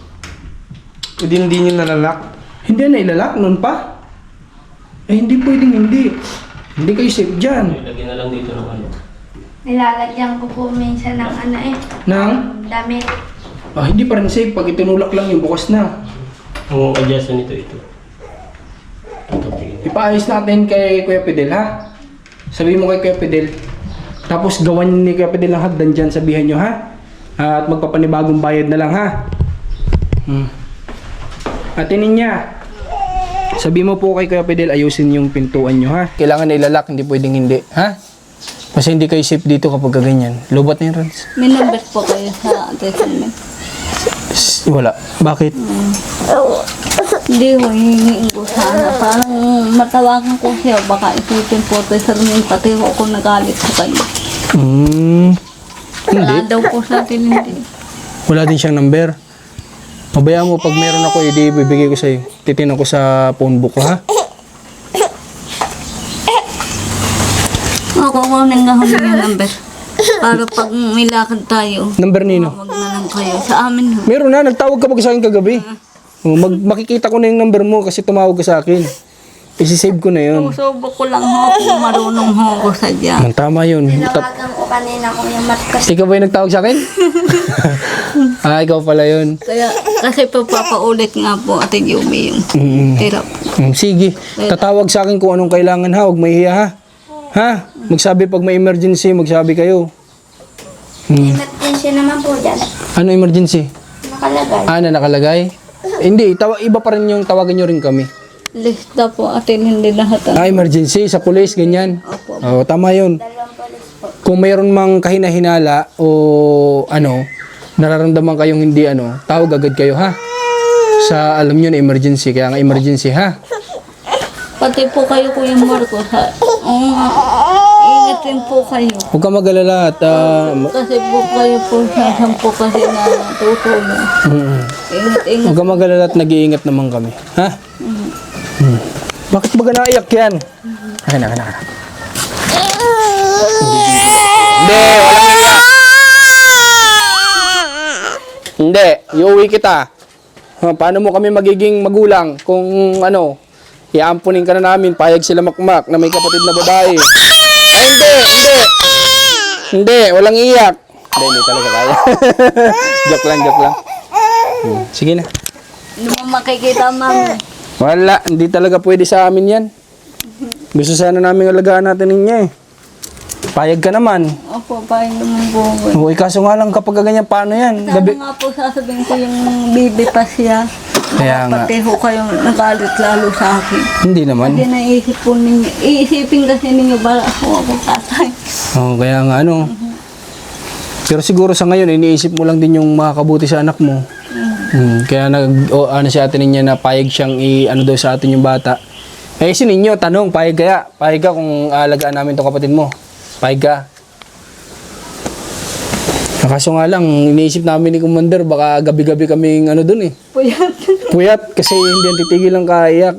Speaker 6: Hindi nyo nalalak.
Speaker 1: Hindi na ilalak noon pa? Eh, hindi pwedeng hindi. Hindi kayo safe dyan.
Speaker 4: Lagyan na lang dito ng ano.
Speaker 5: Nilalagyan ko po minsan ng ano
Speaker 1: Nang?
Speaker 5: damit.
Speaker 1: Ah, hindi pa rin safe pag itinulak lang yung bukas na.
Speaker 4: Ang adjustan nito ito.
Speaker 1: Ipaayos natin kay Kuya Fidel, ha? Sabihin mo kay Kuya Fidel. Tapos gawan ni Kuya Fidel ang hagdan dyan, sabihan nyo, ha? At magpapanibagong bayad na lang, ha? Atinin niya. Sabihin mo po kay Kuya Fidel, ayusin yung pintuan nyo, ha? Kailangan na ilalak, hindi pwedeng hindi, ha? Kasi hindi kayo safe dito kapag ganyan. Lobat na yung Rans.
Speaker 3: May number po kayo sa address.
Speaker 1: Wala. Bakit?
Speaker 3: Hindi ho, hinihingi ko sana. Parang matawagan ko siya. Baka isipin po ito sa lumin. Pati ho ako nagalit sa kanya.
Speaker 1: Hindi.
Speaker 3: Wala daw po sa atin hindi.
Speaker 1: Wala din siyang number. Pabayaan mo, pag meron ako, edi bibigay ko sa'yo. Titinan ko sa phone book ko, ha?
Speaker 3: Ako kunin nga ho yung number. Para pag may lakad tayo,
Speaker 1: Number nino?
Speaker 3: wag na lang kayo. Sa amin ho.
Speaker 1: Meron na, nagtawag ka pa sa akin kagabi. Makikita ko na yung number mo kasi tumawag ka sa akin. Isisave ko na yun.
Speaker 3: Susubo ko lang ho kung marunong ho ako sadya.
Speaker 1: Tama yun.
Speaker 5: Tinawagan ko kanina ko yung matkas.
Speaker 1: Ikaw ba yung nagtawag sa akin? Ikaw pala yun.
Speaker 3: Kaya, kasi papaulit nga po Ate Yumi yung hirap.
Speaker 1: Sige, tatawag sa akin kung anong kailangan, ha? Huwag mahihiya, ha? Ha? Magsabi pag may emergency, magsabi kayo.
Speaker 5: Emergency naman po dyan.
Speaker 1: Ano emergency?
Speaker 5: Nakalagay.
Speaker 1: Na nakalagay? Hindi, iba pa rin yung tawagan nyo rin kami.
Speaker 3: Lista po atin hindi lahat.
Speaker 1: Emergency sa police, ganyan.
Speaker 3: Opo.
Speaker 1: Oo, tama yun.
Speaker 5: Dalawang polis po.
Speaker 1: Kung mayroon mang kahinahinala o ano, nararamdaman kayong hindi ano, tawag agad kayo, ha? Sa alam nyo na emergency, kaya nga emergency, ha?
Speaker 3: Pati po kayo Kuya Marcos ha. Oo nga. Ingat din po kayo.
Speaker 1: Huwag ka mag-alala at
Speaker 3: Kasi po kayo po sasam po kasi na tutulong. Ingat.
Speaker 1: huwag ka mag-alala at nag-iingat naman kami, ha? Bakit ba ka naiyak yan? Akin na. Hindi, walang iyak. Hindi, iuwi kita. Paano mo kami magiging magulang kung ano, iampunin ka na namin, payag sila makmak na may kapatid na babae. Ay, hindi, walang iyak. Hindi talaga kaya. joke lang. Sige na.
Speaker 3: Hindi mo makikita mami.
Speaker 1: Wala, hindi talaga pwede sa amin yan. Gusto sana namin alagaan natin ninyo eh. Payag ka naman.
Speaker 3: Opo, paano naman po.
Speaker 1: Uy, kaso nga lang kapag ganyan, paano yan?
Speaker 3: Sana nga po sasabihin ko yung bibi pa siya.
Speaker 1: Kaya nga.
Speaker 3: Pati ho kayo nagalit lalo sa akin.
Speaker 1: Hindi naman.
Speaker 3: Hindi naisip po ninyo. Iisipin kasi ninyo ba ako tatay.
Speaker 1: Kaya nga ano. Pero siguro sa ngayon, iniisip mo lang din yung makakabuti sa anak mo. Kaya ano si ate niya na payag siyang ano daw sa atin yung bata. Eh si ninyo, tanong, payag kaya? Payag ka kung alagaan namin itong kapatid mo? Payag ka? Kaso nga lang, iniisip namin ni Commander, baka gabi-gabi kaming ano dun eh. Puyat, kasi hindi ang titigil lang kaiyak.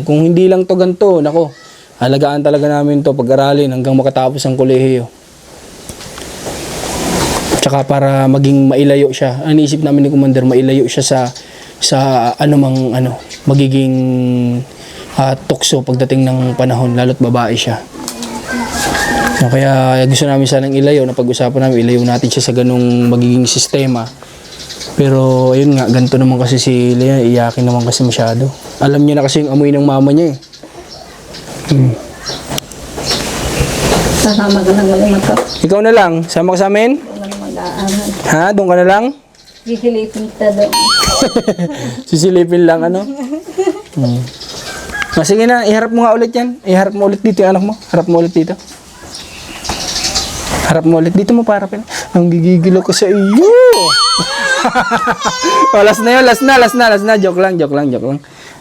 Speaker 1: Kung hindi lang to ganito, nako, alagaan talaga namin to pag-aralin hanggang makatapos ang kolehiyo. Tsaka para maging mailayo siya. Ang iniisip namin ni Commander, mailayo siya sa anumang magiging tukso pagdating ng panahon, lalo't babae siya. Kaya gusto namin sanang ilayo, na pag-usapan namin, ilayo natin siya sa ganung magiging sistema. Pero ayun nga, ganito naman kasi si Lea, iyakin naman kasi masyado. Alam niya na kasi yung amoy ng mama niya eh.
Speaker 3: Sasama ka na ngayon ito.
Speaker 1: Ikaw na lang, sama ka sa amin?
Speaker 3: Mag-aaral.
Speaker 1: Ha? Doon ka na lang?
Speaker 3: Sisilipin kita doon.
Speaker 1: Sisilipin lang ano? Sige na, iharap mo nga ulit yan. Iharap mo ulit dito yung anak mo. Harap mo ulit dito. Harap mo ulit. Dito mo parapin. Ang gigigilo ko sa iyo. Last na yun. Last na. Joke lang.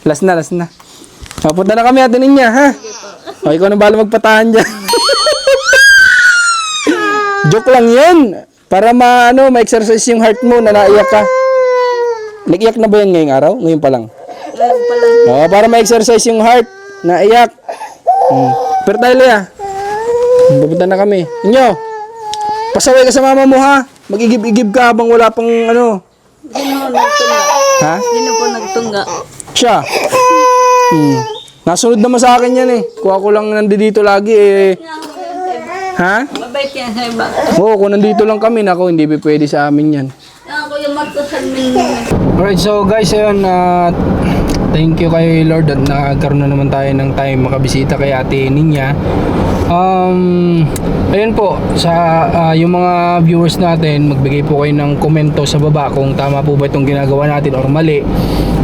Speaker 1: Last na. Papunta na kami atin niya, ha? O, ikaw na bahala magpatahan dyan. Joke lang yun. Para ma-exercise yung heart mo na naiyak ka. Nag-iyak na ba yan ngayong araw? Ngayon pa lang. Oo, para ma-exercise yung heart. Naiyak. Pero tayo Lea. Pupunta na kami. Inyo. Pasaway ka sa mama mo ha. Mag-igib-igib ka habang wala pang ano.
Speaker 3: Sino nagtungga?
Speaker 1: Ha?
Speaker 3: Sino po nagtungga?
Speaker 1: Siya. Nasunod naman sa akin yan eh. Kung ako lang nandito lagi eh. Ha?
Speaker 3: Mabait yan sa iba.
Speaker 1: Oo, kung nandito lang kami, nako, hindi pwede sa amin yan.
Speaker 3: Ako yung Marcosan Mingo.
Speaker 1: Alright, so guys, ayun, thank you kay Lord at nagkaroon na naman tayo ng time makabisita kay Ate Ninya. Ayun po, sa yung mga viewers natin, magbigay po kayo ng komento sa baba kung tama po ba itong ginagawa natin or mali.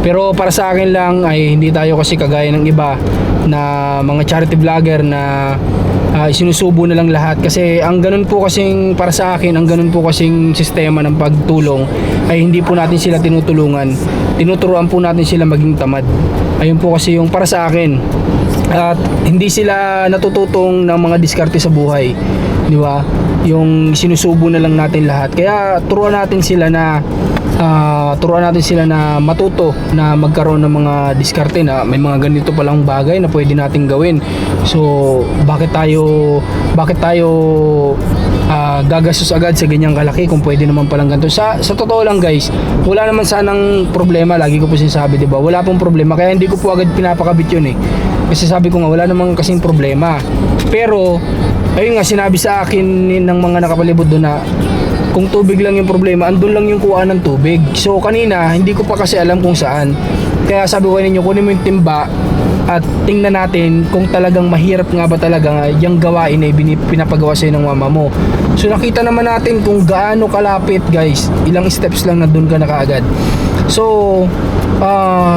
Speaker 1: Pero para sa akin lang ay hindi tayo kasi kagaya ng iba na mga charity vlogger na sinusubo na lang lahat, kasi ang ganun po kasing para sa akin, ang ganun po kasing sistema ng pagtulong ay hindi po natin sila tinutulungan, tinuturuan po natin sila maging tamad. Ayun po kasi yung para sa akin, at hindi sila natututong ng mga diskarte sa buhay, di ba? Yung sinusubo na lang natin lahat, kaya turuan natin sila na matuto na magkaroon ng mga diskarte na may mga ganito palang bagay na pwede nating gawin. So bakit tayo gagastos agad sa ganyang kalaki kung pwede naman palang ganito. Sa totoo lang guys, wala naman sanang problema, lagi ko po sinasabi, di ba? Wala pong problema, kaya hindi ko po agad pinapakabit yun eh. Kasi sabi ko nga, wala namang kasing problema. Pero ayun nga, sinabi sa akin ng mga nakapalibot doon na kung tubig lang yung problema, andun lang yung kuha ng tubig. So kanina, hindi ko pa kasi alam kung saan. Kaya sabi ko ninyo, kunin mo yung timba at tingnan natin kung talagang mahirap nga ba talaga yung gawain na pinapagawa sa'yo ng mama mo. So nakita naman natin kung gaano kalapit guys, ilang steps lang na dun ka na kaagad. So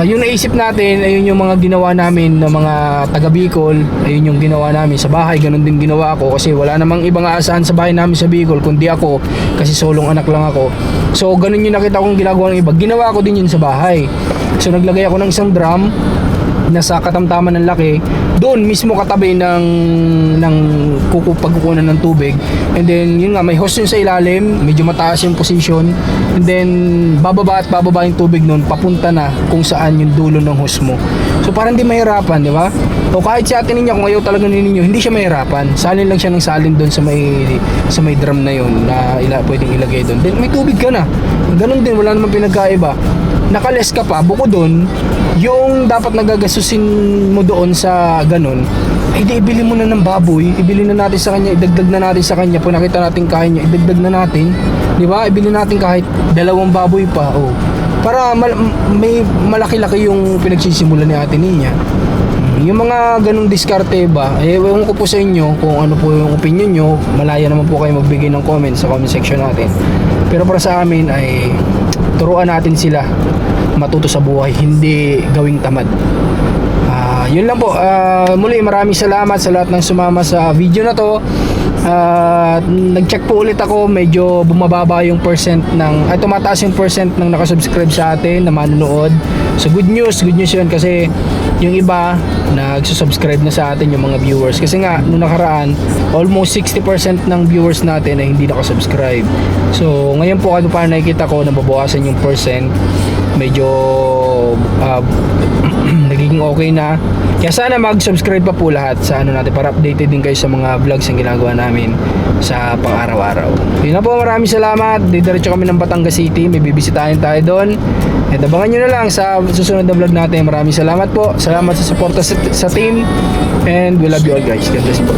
Speaker 1: yung naisip natin, ayun yung mga ginawa namin ng mga taga Bicol, ayun yung ginawa namin sa bahay, ganun din ginawa ako kasi wala namang ibang aasahan sa bahay namin sa Bicol kundi ako, kasi solong anak lang ako. So ganun yung nakita kong ginagawa ng iba, ginawa ko din yun sa bahay. So naglagay ako ng isang drum na sa katamtaman ng laki, doon mismo katabi ng pagkukunan ng tubig, and then yun nga, may hose yun sa ilalim, medyo mataas yung position, and then bababa yung tubig noon papunta na kung saan yung dulo ng hose mo. So parang hindi mahirapan, di ba? O kahit si Ate Ninya, kung ayaw talaga ninyo, hindi siya mahirapan, salin lang siya ng salin doon sa may drum na yun na pwedeng ilagay doon, then may tubig ka na. Ganun din, wala namang pinagkaiba. Nakales ka pa, buko doon, yung dapat nagagastusin mo doon sa ganun, ay di ibili mo na ng baboy, ibili na natin sa kanya, idagdag na natin sa kanya, kung nakita natin kaya niya, idagdag na natin, di ba? Ibili natin kahit 2 baboy pa, oh. Para may malaki-laki yung pinagsisimulan ni Ate Ninya. Yung mga ganung diskarte ba, ewan ko po sa inyo kung ano po yung opinion nyo, malaya naman po kayo magbigay ng comment sa comment section natin. Pero para sa amin ay turuan natin sila matuto sa buhay, hindi gawing tamad. Yun lang po. Muli maraming salamat sa lahat ng sumama sa video na to. Nag-check po ulit ako, medyo bumababa yung tumataas yung percent ng nakasubscribe sa atin na manonood. So good news yun, kasi yung iba nagsusubscribe na sa atin, yung mga viewers. Kasi nga nung nakaraan, almost 60% ng viewers natin ay hindi nakasubscribe. So ngayon po ano pa nakikita ko, nababawasan yung percent, medyo nagiging okay na. Kaya sana mag-subscribe pa po lahat sa natin para updated din kayo sa mga vlogs na ginagawa namin sa pang-araw-araw. Yun na po, maraming salamat. Didiretso kami ng Batangas City, may bibisitahin tayo doon. At abangan nyo na lang sa susunod na vlog natin. Maraming salamat po. Salamat sa suporta sa team. And we love you all guys. God bless po.